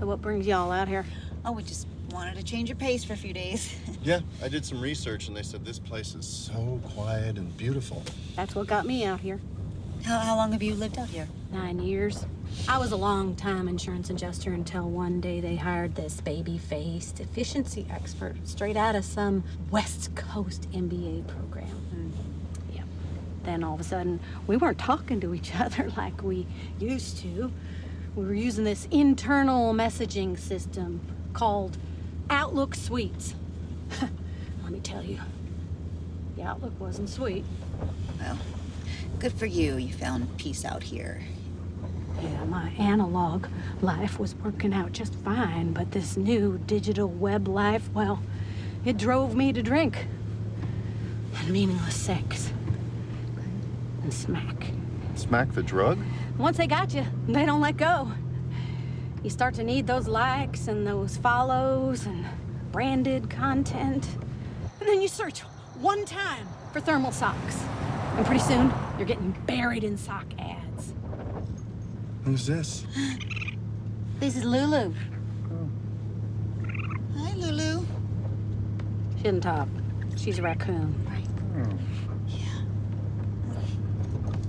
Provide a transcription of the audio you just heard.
So what brings y'all out here? Oh, we just wanted to change your pace for a few days. Yeah, I did some research and they said this place is so quiet and beautiful. That's what got me out here. How long have you lived out here? 9 years. I was a long-time insurance adjuster until one day they hired this baby-faced efficiency expert straight out of some West Coast MBA program. Yeah. Then all of a sudden, we weren't talking to each other like we used to. We were using this internal messaging system called Outlook Suites. Let me tell you, the Outlook wasn't sweet. Well, good for you. You found peace out here. Yeah, my analog life was working out just fine, but this new digital web life, well, it drove me to drink. And meaningless sex. And smack. Smack the drug? Once they got you, they don't let go. You start to need those likes and those follows and branded content. And then you search one time for thermal socks. And pretty soon, you're getting buried in sock ads. Who's this? This is Lulu. Hi, Lulu. She didn't talk. She's a raccoon. Right.